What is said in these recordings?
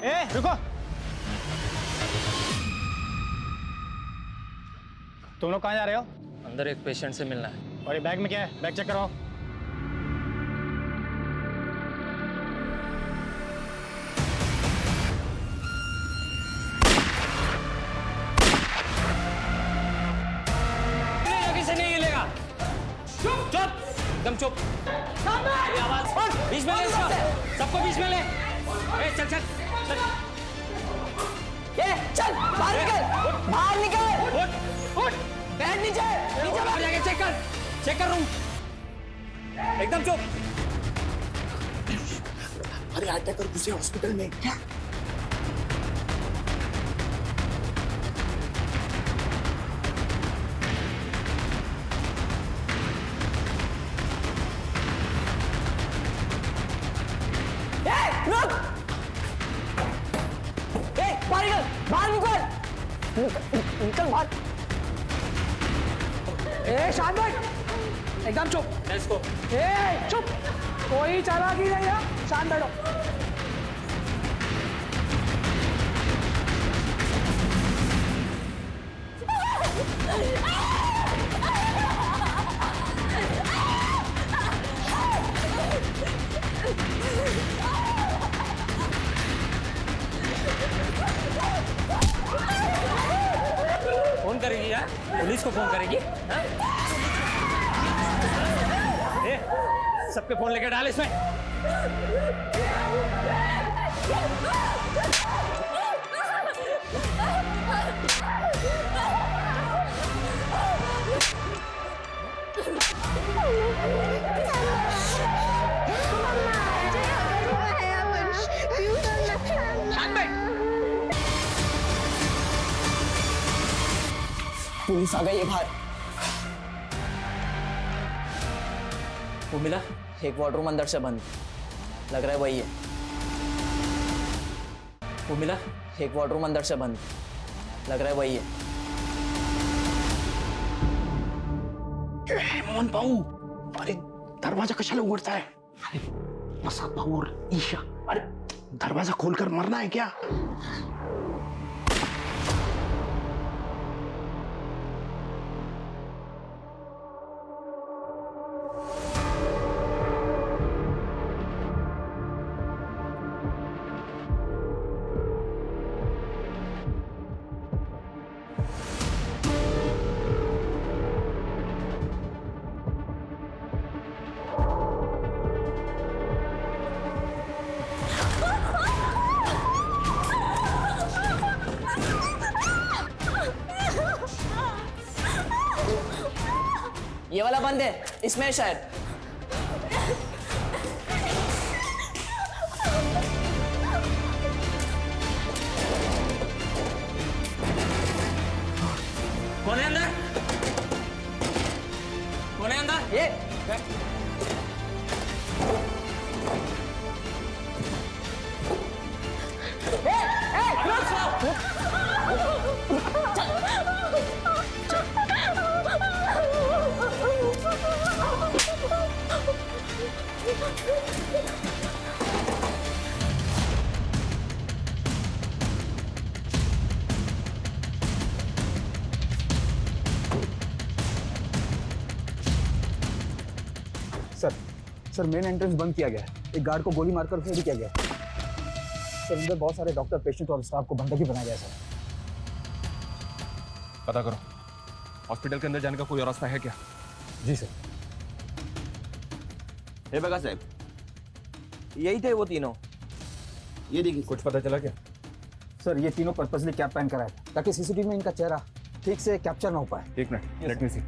ए रुको, तुम लोग कहाँ जा रहे हो? अंदर एक पेशेंट से मिलना है। और ये बैग में क्या है? बैग चेक करो। किसी नहीं हिलेगा। चुप चुप, एकदम चुप। आवाज बीच में ले इसको, सबको बीच में ले। ए, चल चल चल। चल बाहर निकल, बाहर निकल। उठ उठ, बैठ नीचे, नीचे बाहर जाके चेक कर रूम। एकदम चुप। अरे अटैकर घुसे हॉस्पिटल में क्या? रुक! बाहर निकल, निकल बाहर। शांत बैठ, एकदम चुप। Let's go. चुप, कोई चालाकी नहीं है, शांत बैठो। फोन करेगी यार, पुलिस को फोन करेगी। हाँ? ए, सबके फोन लेके डाल इसमें। पुलिस आ गई है बाहर। वो मिला? एक वार्डरूम अंदर से बंद, लग रहा है वही है। वो मिला? एक वार्डरूम अंदर से बंद, लग रहा है वही है। मोहन भाऊ, अरे दरवाजा कशाला उघडता है? अरे प्रसाद भाऊ और ईशा, अरे दरवाजा खोलकर मरना है क्या? ये वाला बंद है, इसमें है शायद। कौन है अंदर? कौन है अंदर? ये सर मेन एंट्रेंस बंद किया गया है। एक गार्ड को गोली मारकर फेरी किया गया है। सर अंदर बहुत सारे डॉक्टर, पेशेंट और स्टाफ को बंधक ही बनाया गया है सर। पता करो हॉस्पिटल के अंदर जाने का कोई और रास्ता है क्या? जी सर। हे बगा साहब, यही थे वो तीनों। ये देखिए कुछ पता चला क्या? सर ये तीनों पर्पसली कैप पहन कर आए थे ताकि सीसीटीवी में इनका चेहरा ठीक से कैप्चर ना हो पाए। एक मिनट, लेट मी सी।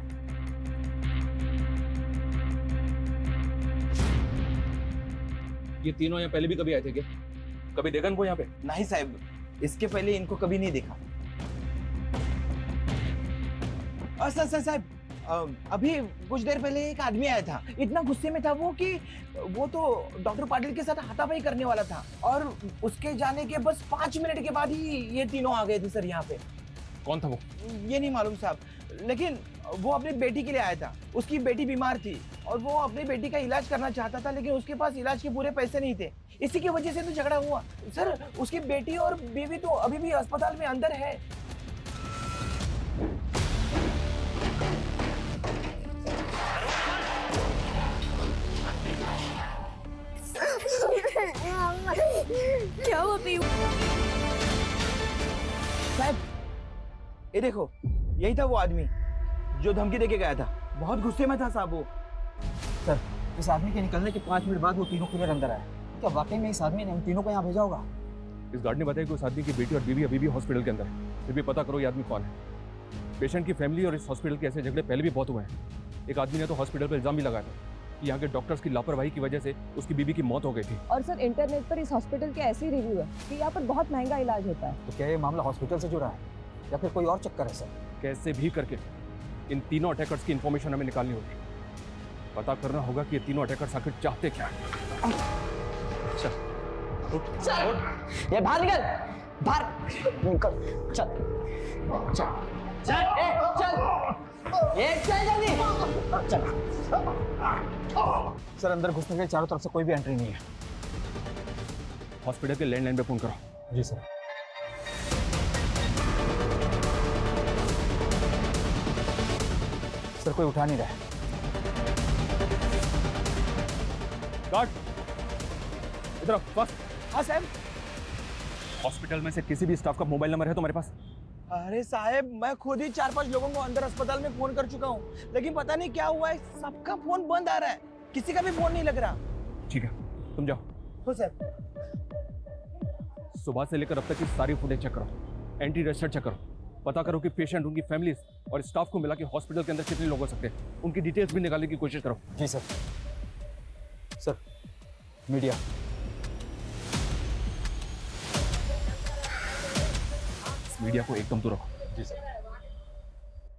ये तीनों यहाँ पहले भी कभी आए थे क्या? कभी देखा इनको यहाँ पे? नहीं साहब, इसके पहले इनको कभी नहीं देखा। सर साहब, अभी कुछ देर पहले एक आदमी आया था। इतना गुस्से में था वो कि वो तो डॉक्टर पाटिल के साथ हाथापाई करने वाला था, और उसके जाने के बस 5 मिनट के बाद ही ये तीनों आ गए थे सर यहाँ पे। कौन था वो? ये नहीं मालूम साहब, लेकिन वो अपनी बेटी के लिए आया था। उसकी बेटी बीमार थी और वो अपनी बेटी का इलाज करना चाहता था, लेकिन उसके पास इलाज के पूरे पैसे नहीं थे। इसी की वजह से तो झगड़ा हुआ। सर, उसकी बेटी और बीवी तो अभी भी अस्पताल में अंदर है। क्या हुआ पीयू? साहब, ये देखो, यही था वो आदमी जो धमकी देके गया था। बहुत गुस्से में था साहब वो। सर, इस आदमी के निकलने के 5 मिनट बाद वो तीनों किलर अंदर आए। क्या वाकई में इस आदमी ने हम तीनों को यहाँ भेजा होगा? इस गार्ड ने बताया कि उस आदमी की बेटी और बीवी अभी भी हॉस्पिटल के अंदर है। फिर भी पता करो ये आदमी कौन है। पेशेंट की फैमिली और इस हॉस्पिटल के ऐसे झगड़े पहले भी बहुत हुए हैं। एक आदमी ने तो हॉस्पिटल पर इल्जाम भी लगाया था कि यहाँ के डॉक्टर्स की लापरवाही की वजह से उसकी बीवी की मौत हो गई थी। और सर, इंटरनेट पर इस हॉस्पिटल के ऐसे रिव्यू है कि यहाँ पर बहुत महंगा इलाज होता है। तो क्या ये मामला हॉस्पिटल से जुड़ा है या फिर कोई और चक्कर है सर? कैसे भी करके इन तीनों अटैकर्स की इंफॉर्मेशन हमें निकालनी होगी। पता करना होगा कि ये तीनों अटैकर्स आखिर चाहते क्या हैं। चल, ये बाहर निकल, बाहर निकल, चल, चल, चल, चल जल्दी, चल। सर, अंदर घुसने के लिए चारों तरफ से कोई भी एंट्री नहीं है। हॉस्पिटल के लैंडलाइन पे फोन करो। जी सर। सर, कोई उठा नहीं रहा है। गार्ड, इधर बस। हाँ साहब। हॉस्पिटल में से किसी भी स्टाफ का मोबाइल नंबर है तुम्हारे पास? अरे साहब, मैं खुद ही 4-5 लोगों को अंदर अस्पताल में फोन कर चुका हूँ, लेकिन पता नहीं क्या हुआ है, सबका फोन बंद आ रहा है। किसी का भी फोन नहीं लग रहा। ठीक है, तुम जाओ। हो सर। सुबह से लेकर अब तक की सारी फुटेज चेक करो, एंटी रजिस्टर चेक करो, पता करो कि पेशेंट, उनकी फैमिलीज और स्टाफ को मिला के हॉस्पिटल के अंदर कितने लोग हो सकते हैं। उनकी डिटेल्स भी निकालने की कोशिश करो। जी सर। Sir, media. मीडिया को एकदम दूर रखो। जी सर।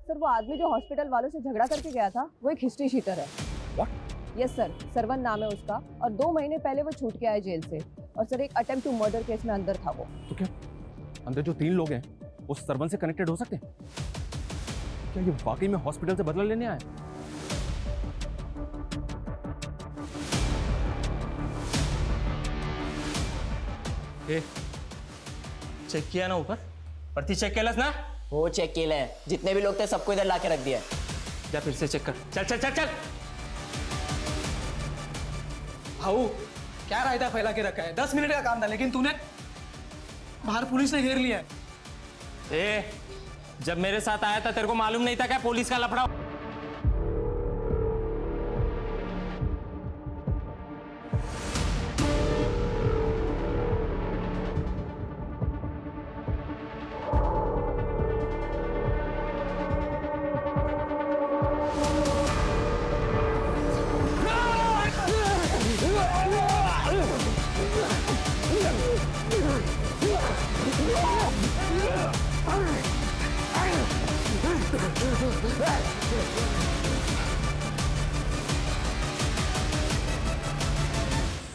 सर, वो आदमी जो हॉस्पिटल वालों से झगड़ा करके गया था, वो एक हिस्ट्री शीटर है। What? यस सर, सरवन नाम है उसका, और 2 महीने पहले वो छूट के आया जेल से। और सर, एक अटेम्प्ट टू मर्डर केस में अंदर था वो। तो क्या अंदर जो 3 लोग हैं वो सर्वन से कनेक्टेड हो सकते हैं? क्या ये वाकई में हॉस्पिटल से बदला लेने आए? चेक किया ना ऊपर? प्रति चेक केलस ना? वो चेक केलंय, जितने भी लोग थे सबको इधर लाके रख दिया। जा फिर से चेक कर। चल चल चल चल। भाऊ, क्या रायता फैला के रखा है? 10 मिनट का काम था, लेकिन तूने बाहर पुलिस ने घेर लिया है। ए, जब मेरे साथ आया था तेरे को मालूम नहीं था क्या पुलिस का लफड़ा?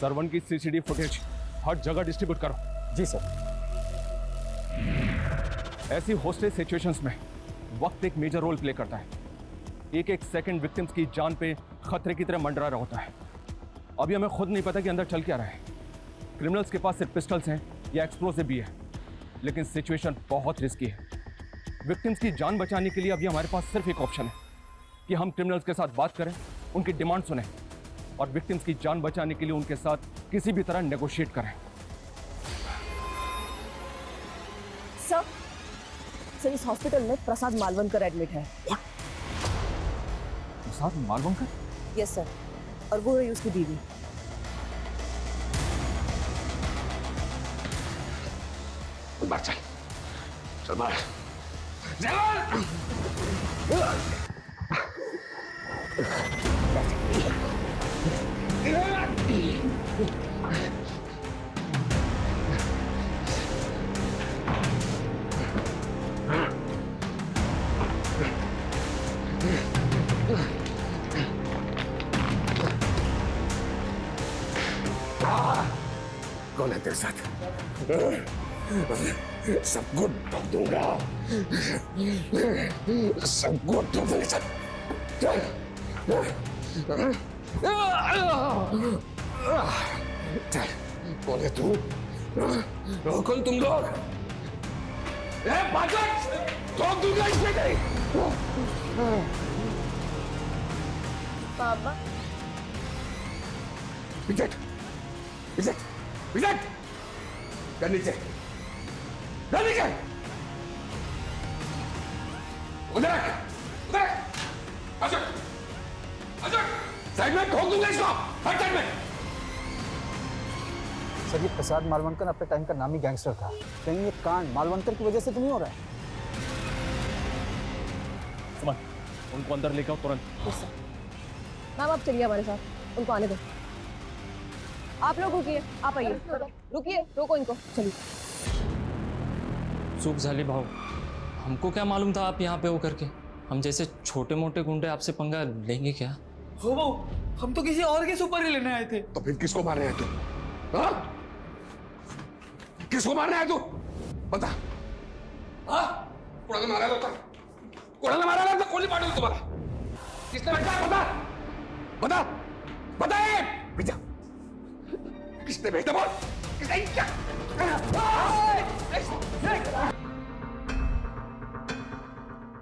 सर्वन की सीसीटीवी फुटेज हर जगह डिस्ट्रीब्यूट करो। जी सर। ऐसी हॉस्टेज सिचुएशंस में वक्त एक मेजर रोल प्ले करता है। एक एक सेकंड विक्टिम्स की जान पे खतरे की तरह मंडरा रहा होता है। अभी हमें खुद नहीं पता कि अंदर चल क्या रहा है। क्रिमिनल्स के पास सिर्फ पिस्टल्स हैं या एक्सप्लोसिव भी है, लेकिन सिचुएशन बहुत रिस्की है। विक्टिम्स की जान बचाने के लिए अभी हमारे पास सिर्फ एक ऑप्शन है कि हम क्रिमिनल्स के साथ बात करें, उनकी डिमांड सुनें और विक्टिम्स की जान बचाने के लिए उनके साथ किसी भी तरह नेगोशिएट करें। सर, इस हॉस्पिटल में प्रसाद मालवनकर एडमिट है। प्रसाद मालवनकर? यस सर, और वो है उसकी बीवी। बाहर चल, चल बाहर। कौन है तेरे साथ? सबको ठोक दूंगा, सबको ठोक दूंगा सब। बोले तू कौन तुम लोग? ठोक दूंगा इसमें नहीं। पापा विजय, विजय, विजय, कर नीचे, कर नीचे, उधर, उधर, अशोक, अशोक, साइड में ठोक दूंगा इसको, हर साइड में। सर ये प्रसाद मालवणकर अपने टाइम का नामी गैंगस्टर था। कहीं ये कांड मालवणकर की वजह से तो नहीं हो रहा है? सुमन, उनको अंदर लेके आओ तुरंत। मैम आप चलिए हमारे साथ, उनको आने दो। आप लोग रुकिए, आप आइए, रुकिए, रोको इनको, चलिए। चूक झाली भाऊ, हमको क्या मालूम था आप यहाँ पे हो करके। हम जैसे छोटे मोटे गुंडे आपसे पंगा लेंगे क्या? हो वो, हम तो किसी और के सुपर ही लेने आए थे। तो फिर किसको मारने आया तू? हाँ? किसको मारने आया तू? बता। हाँ? कुड़ाने मारा था? कुड़ाने मारा था? कौन मारा तुम्हारा? किसने भेजा? बता, बता, बता ये! भेजा। किसने भेजा बोल? किसने क्या?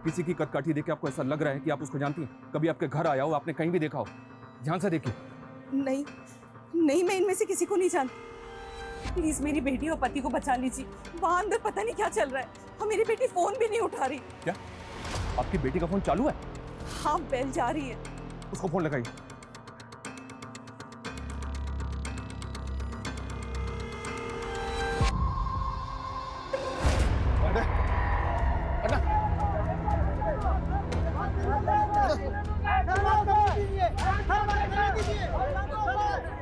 किसी की कटकाठी देख के आपको ऐसा लग रहा है कि आप उसको जानती हैं? कभी आपके घर आया हो, आपने कहीं भी देखा हो? ध्यान से देखिए। नहीं नहीं, मैं इनमें से किसी को नहीं जानती। प्लीज मेरी बेटी और पति को बचा लीजिए। वहां अंदर पता नहीं क्या चल रहा है, और मेरी बेटी फोन भी नहीं उठा रही। क्या आपकी बेटी का फोन चालू है? हाँ, बेल जा रही है। उसको फोन लगाइए।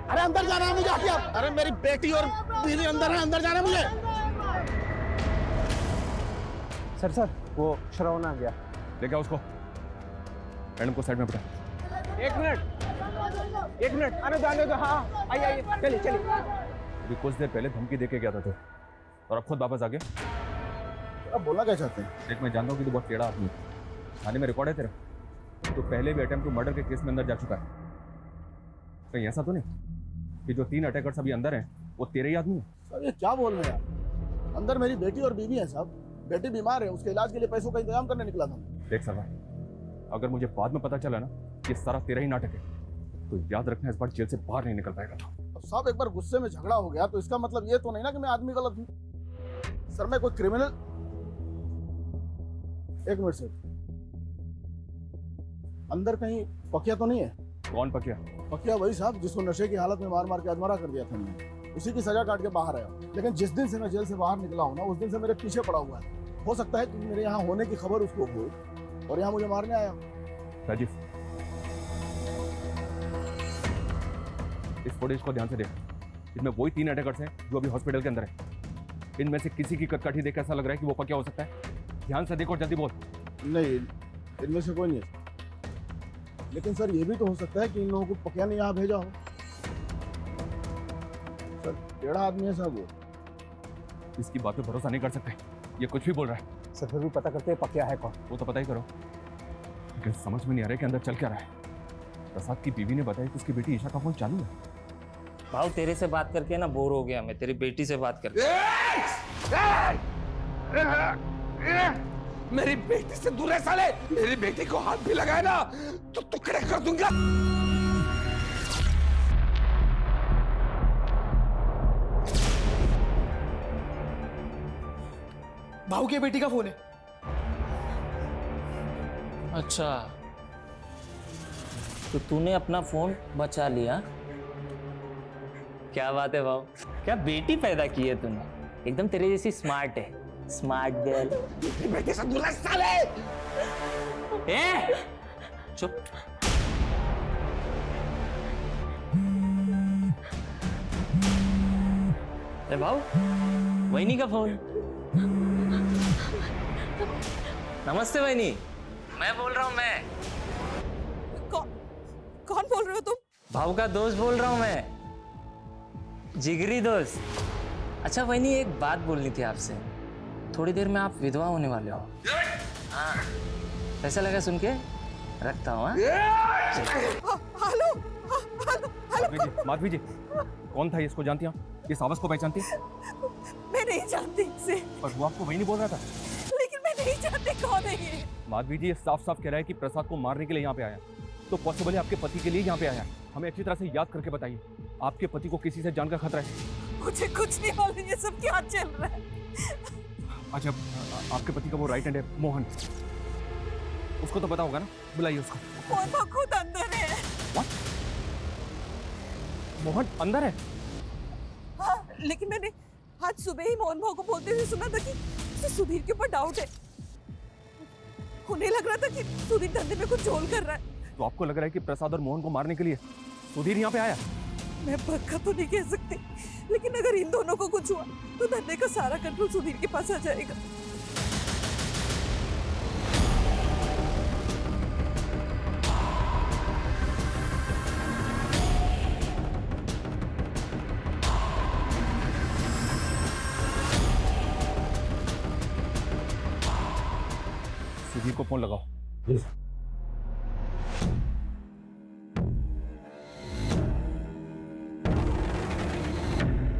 अरे अंदर जाना है मुझे, हटिए आप। अरे मेरी बेटी और बीवी अंदर है, अंदर जाना है मुझे। सर सर वो श्रवण आ गया। लेके आओ उसको। मैडम को साइड में बिठा। एक मिनट, आने दो। हाँ, आइए, चलिए। अभी कुछ देर पहले धमकी देके गया था तू, और अब खुद वापस आ गया। अब बोलना क्या चाहते हैं? देख, मैं जानता हूँ कि तू बहुत टेढ़ा आदमी है। थाने में रिकॉर्ड है तेरा। तो पहले भी अटेम्प्ट टू मर्डर के केस में अंदर जा चुका है। कहीं ऐसा तो नहीं कि जो 3 अटैकर्स अभी अंदर हैं वो तेरे ही आदमी है? सर ये क्या बोल रहे हैं आप? अंदर मेरी बेटी और बीवी है साहब। बेटी बीमार है, उसके इलाज के लिए पैसों का इंतजाम करने निकला था। देख सरवा, अगर मुझे बाद में पता चला ना कि सारा तेरा ही नाटक है, तो याद रखना इस बार जेल से बाहर नहीं निकल पाएगा। अब साहब एक बार गुस्से में झगड़ा हो गया तो इसका मतलब ये तो नहीं ना कि मैं आदमी गलत हूँ। सर मैं कोई क्रिमिनल। एक मिनट सर, अंदर कहीं पकिया तो नहीं है? कौन पकिया? पकिया वही साहब जिसको नशे की हालत में मार मार के अधमरा कर दिया था मैंने। उसी की सजा काट के बाहर आया। लेकिन जिस दिन से मैं जेल से बाहर निकला हूँ ना, उस दिन से मेरे पीछे पड़ा हुआ है। हो सकता है कि मेरे यहाँ होने की खबर उसको हो और यहाँ मुझे मारने आया। राजीव, इस फुटेज को ध्यान से देख। इसमें वही 3 अटैकर्स हैं जो अभी हॉस्पिटल के अंदर है। इनमें से किसी की कटकाठी देख ऐसा लग रहा है कि वो पकिया हो सकता है। ध्यान से देखो, जल्दी बोल। नहीं, इनमें से कोई नहीं है। लेकिन सर ये भी तो हो सकता है कि इन लोगों को पकिया ने यहाँ भेजा हो। सर टेढ़ा आदमी है साहब वो। इसकी बात पे भरोसा नहीं कर सकते, ये कुछ भी बोल रहा है। सर फिर भी पता करते हैं पकिया है कौन। वो तो पता ही करो, लेकिन समझ में नहीं आ रहा है कि अंदर चल क्या रहा है। प्रसाद की बीवी ने बताया कि उसकी बेटी ईशा का फोन चालू है। भाव तेरे से बात करके ना बोर हो गया मैं, तेरी बेटी से बात करके। मेरी बेटी से दूर है साले। मेरी बेटी को हाथ भी लगाए ना तो टुकड़े कर दूंगा। भाऊ की बेटी का फोन है। अच्छा, तो तूने अपना फोन बचा लिया। क्या बात है भाव, क्या बेटी पैदा की है तूने। एकदम तेरे जैसी स्मार्ट है, स्मार्ट गर्ल। मेरी बेटी से दूर है साले। ए, चुप। अरे भाव, वहीनी का फोन। नमस्ते वहीनी, मैं बोल रहा हूँ। मैं कौन बोल रहे हो तुम? भाव का दोस्त बोल रहा हूँ मैं, जिगरी दोस्त। अच्छा वहीनी, एक बात बोलनी थी आपसे। थोड़ी देर में आप विधवा होने वाले हो। हाँ, कैसा लगा सुन के? रखता हूँ। हेलो माधवी जी, कौन था? इसको जानती हैं? इस आवाज को पहचानती हैं? मैं नहीं जानती इसे। पर वो आपको वही नहीं बोल रहा था? लेकिन मैं नहीं जानती कौन है ये। माधवी जी, ये साफ साफ कह रहा है कि प्रसाद को मारने के लिए यहाँ पे आया, तो पॉसिबल है आपके पति के लिए यहाँ पे आया। हमें अच्छी तरह से याद करके बताइए, आपके पति को किसी से जान का खतरा है? मुझे कुछ नहीं मालूम ये सब क्या चल रहा है। अच्छा, आपके पति का वो राइट हैंड है मोहन, उसको तो पता होगा ना, बुलाइए उसको। मोहन भाव खुद अंदर है। What? मोहन अंदर है? हाँ, लेकिन मैंने आज सुबह ही मोहन भाव को बोलते हुए सुना था कि उसे सुधीर के ऊपर डाउट है। उन्हें लग रहा था कि सुधीर धंधे में कुछ झोल कर रहा है। तो आपको लग रहा है कि प्रसाद और मोहन को मारने के लिए सुधीर यहाँ पे आया? मैं पक्का तो नहीं कह सकती, लेकिन अगर इन दोनों को कुछ हुआ तो धंधे का सारा कंट्रोल सुधीर के पास आ जाएगा। सुधीर को फोन लगाओ।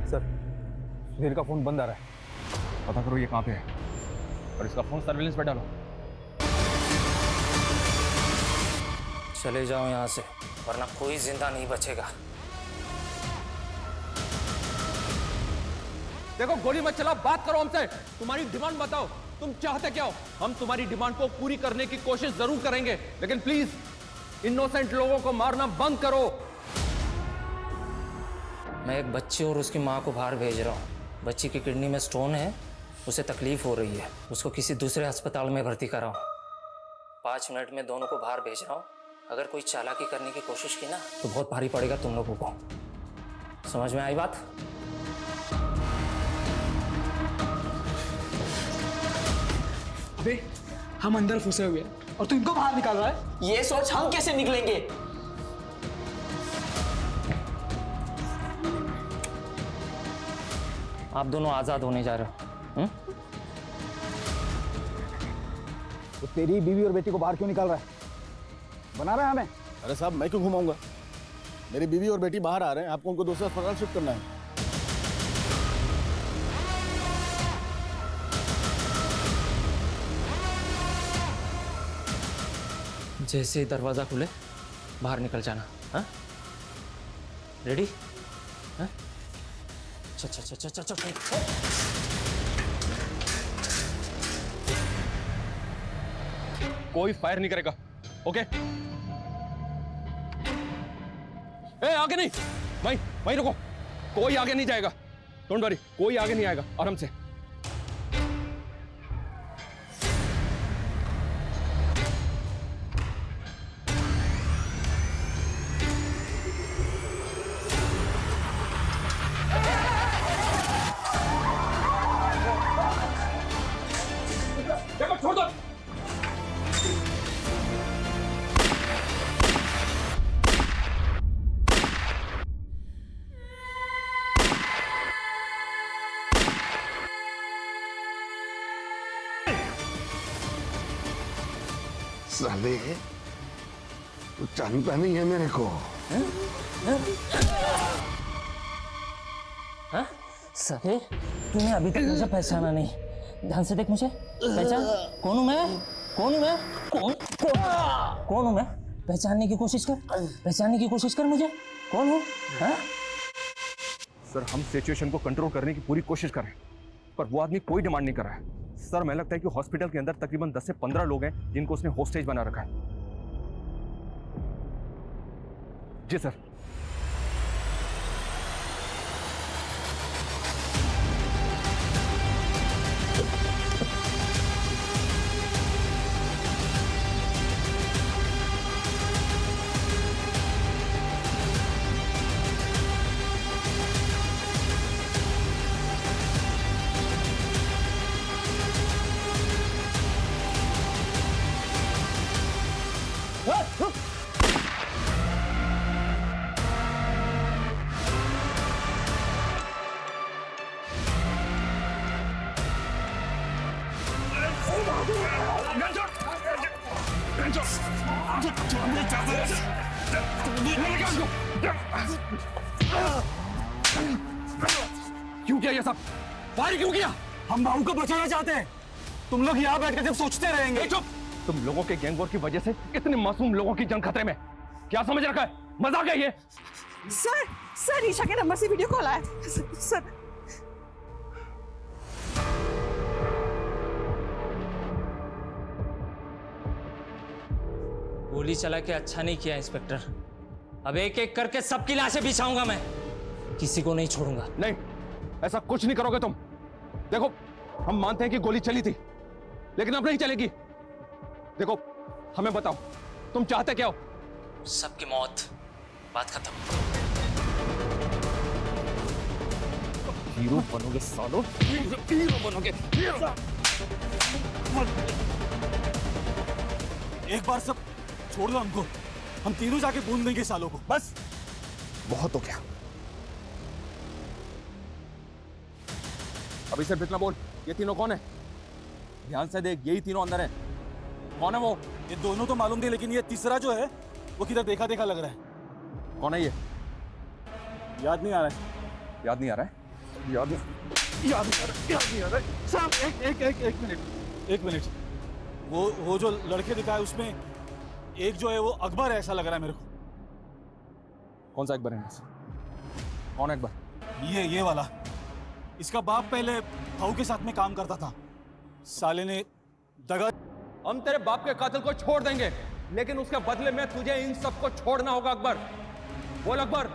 सर, सुधीर का फोन बंद आ रहा है, पता करो ये कहाँ पे है और इसका फोन सर्विलेंस पे डालो। चले जाओ यहाँ से, वरना कोई जिंदा नहीं बचेगा। देखो, गोली मत चलाओ, बात करो हमसे। तुम्हारी डिमांड बताओ, तुम चाहते क्या हो? हम तुम्हारी डिमांड को पूरी करने की कोशिश जरूर करेंगे, लेकिन प्लीज इनोसेंट लोगों को मारना बंद करो। मैं एक बच्चे और उसकी माँ को बाहर भेज रहा हूँ। बच्ची की किडनी में स्टोन है, उसे तकलीफ हो रही है, उसको किसी दूसरे अस्पताल में भर्ती कराओ। 5 मिनट में दोनों को बाहर भेज रहा हूँ। अगर कोई चालाकी करने की कोशिश की ना तो बहुत भारी पड़ेगा तुम लोगों को। समझ में आई बात? अबे, हम अंदर फंसे हुए हैं और तू इनको बाहर निकाल रहा है। ये सोच हम कैसे निकलेंगे? आप दोनों आजाद होने जा रहे हो। तो तेरी बीवी और बेटी को बाहर क्यों निकाल रहा है? बना रहा है हमें? अरे साहब, मैं क्यों घुमाऊंगा? मेरी बीवी और बेटी बाहर आ रहे हैं, आपको उनको दूसरा अस्पताल शिफ्ट करना है। जैसे ही दरवाजा खुले बाहर निकल जाना। हाँ, रेडी? हाँ, चल चल चल चल चल चल। कोई फायर नहीं करेगा, ओके? ए, आगे नहीं, वहीं रुको। कोई आगे नहीं जाएगा, डोंट वरी, कोई आगे नहीं आएगा, आराम से। छोड़ दो। साले, तू जानता नहीं है मेरे को। हाँ? साले, तूने अभी तक मुझे पहचाना नहीं। ध्यान से देख मुझे, पहचान। कौन हूँ मैं? कौन हूँ मैं? कौन हूँ मैं? पहचानने की कोशिश कर मुझे। कौन हूँ? हाँ? सर, हम सिचुएशन को कंट्रोल करने की पूरी कोशिश कर रहे हैं, पर वो आदमी कोई डिमांड नहीं कर रहा है। सर, मैं लगता है कि हॉस्पिटल के अंदर तकरीबन 10 से 15 लोग हैं जिनको उसने होस्टेज बना रखा है। जी सर। क्यों किया ये सब? फायर क्यों किया? हम भाऊ को बचाना चाहते हैं। तुम लोग यहाँ बैठ कर सिर्फ सोचते रहेंगे। चुप! तुम लोगों के गैंग वॉर की वजह से इतने मासूम लोगों की जान खतरे में। क्या समझ रखा है? मजाक है ये? सर ईशा के नंबर से वीडियो कॉल आया। सर गोली चला के अच्छा नहीं किया इंस्पेक्टर। अब एक एक करके सबकी लाशें बिछाऊंगा मैं, किसी को नहीं छोड़ूंगा। नहीं, ऐसा कुछ नहीं करोगे तुम। देखो, हम मानते हैं कि गोली चली थी, लेकिन अब नहीं चलेगी। देखो, हमें बताओ, तुम चाहते क्या हो? सबकी मौत, बात खत्म। हीरो बनोगे सालो, हीरो बनोगे। एक बार सब छोड़ दो हमको, हम तीनों जाके बूंद देंगे सालों को। बस बहुत हो गया। अभी सिर्फ इतना बोल, ये तीनों कौन है? ध्यान से देख, यही तीनों अंदर है। कौन है वो? ये दोनों तो मालूम थे, लेकिन ये तीसरा जो है वो किधर देखा देखा लग रहा है। कौन है ये? याद नहीं आ रहा है। याद नहीं आ रहा है? याद नहीं आ रहा है। साहब एक मिनट। वो जो लड़के दिखाए उसमें एक जो है वो अकबर है, ऐसा लग रहा है मेरे को। कौन सा अकबर है? कौन है अकबर? ये वाला। इसका बाप पहले भाऊ के साथ में काम करता था। साले ने दगा। हम तेरे बाप के कातिल को छोड़ देंगे, लेकिन उसके बदले में तुझे इन सबको छोड़ना होगा। अकबर, बोल अकबर,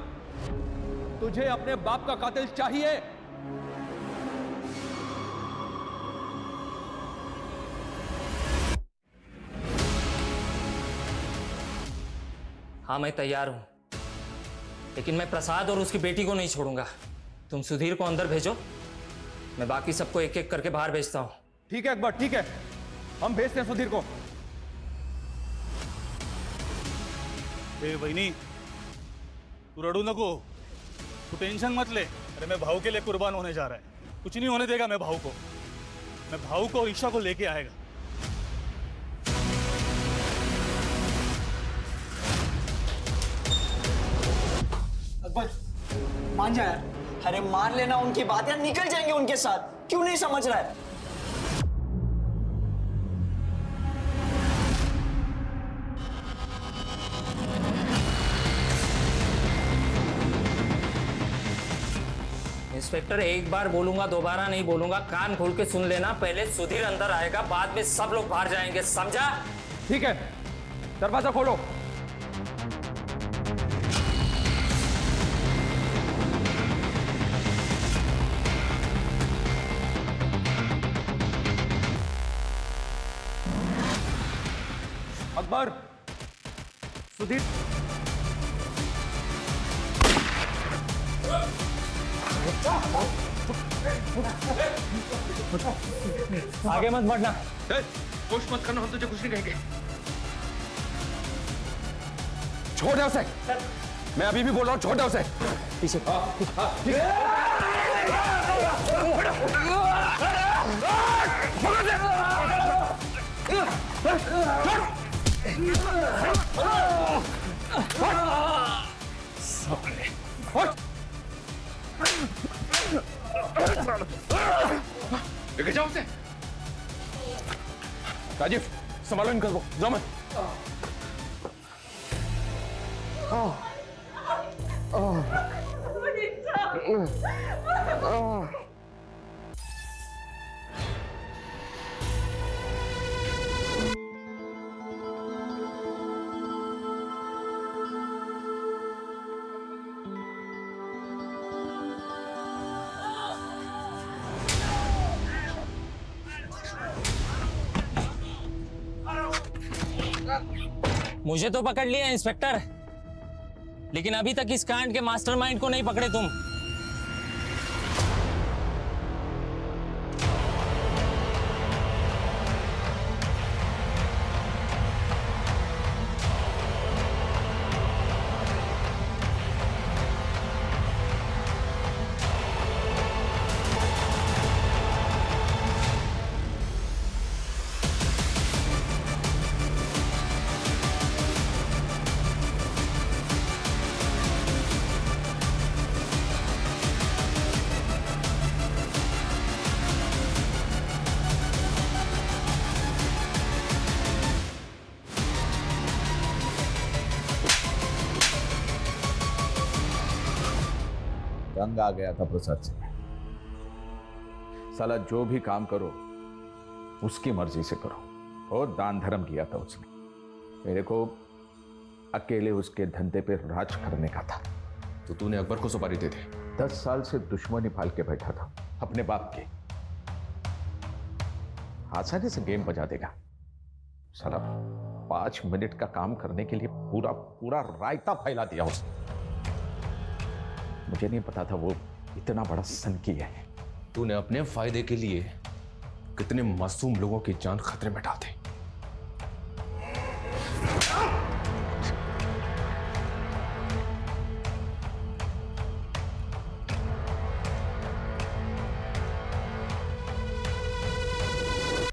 तुझे अपने बाप का कातिल चाहिए? हाँ, मैं तैयार हूं, लेकिन मैं प्रसाद और उसकी बेटी को नहीं छोड़ूंगा। तुम सुधीर को अंदर भेजो, मैं बाकी सबको एक एक करके बाहर भेजता हूं। ठीक है अकबर, ठीक है, हम भेजते हैं सुधीर को। बहनी, तू रड़ू नको, तू टेंशन मत ले। अरे मैं भाऊ के लिए कुर्बान होने जा रहा है। कुछ नहीं होने देगा मैं भाऊ को और ईशा को लेके आएगा। अकबर मान जा यार। अरे मान लेना उनकी बात यार, निकल जाएंगे उनके साथ। क्यों नहीं समझ रहा है? इंस्पेक्टर, एक बार बोलूंगा, दोबारा नहीं बोलूंगा। कान खोल के सुन लेना। पहले सुधीर अंदर आएगा, बाद में सब लोग बाहर जाएंगे, समझा? ठीक है, दरवाजा खोलो। अकबर, सुधीर, आगे मत बढ़ना। कोशिश मत करना, हम तुझे कुछ नहीं कहेंगे। छोड़ दे उसे। मैं अभी भी बोल रहा हूँ, छोड़ दे उसे। पीछे। लेके जाओ उसे। राजीव, संभालो इनको, जाओ। मैं मुझे तो पकड़ लिया इंस्पेक्टर, लेकिन अभी तक इस कांड के मास्टरमाइंड को नहीं पकड़े तुम। तंग आ गया था प्रसाद से। साला जो भी काम करो उसकी मर्जी से करो। बहुत दान धर्म किया था उसने। मेरे को अकेले उसके धंधे पे राज करने का था। तो तूने अकबर को सुपारी दे दी? 10 साल से दुश्मनी पाल के बैठा था अपने बाप की। आसानी से गेम बजा देगा साला। 5 मिनट का काम करने के लिए पूरा पूरा रायता फैला दिया उसने। मुझे नहीं पता था वो इतना बड़ा सनकी है। तूने अपने फायदे के लिए कितने मासूम लोगों की जान खतरे में डाल दी।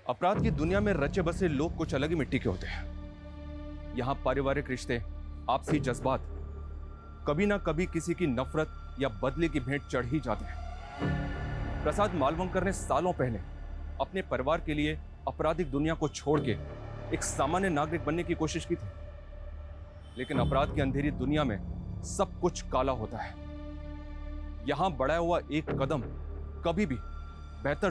अपराध की दुनिया में रचे बसे लोग कुछ अलग ही मिट्टी के होते हैं। यहां पारिवारिक रिश्ते, आपसी जज्बात कभी ना कभी किसी की नफरत या बदले की भेंट चढ़ ही जाते हैं। प्रसाद मालवंकर ने सालों पहले अपने परिवार के लिए आपराधिक दुनिया को छोड़ के एक सामान्य नागरिक बनने की कोशिश की थी, लेकिन अपराध की अंधेरी दुनिया में सब कुछ काला होता है। यहां बढ़ाया हुआ एक कदम कभी भी बेहतर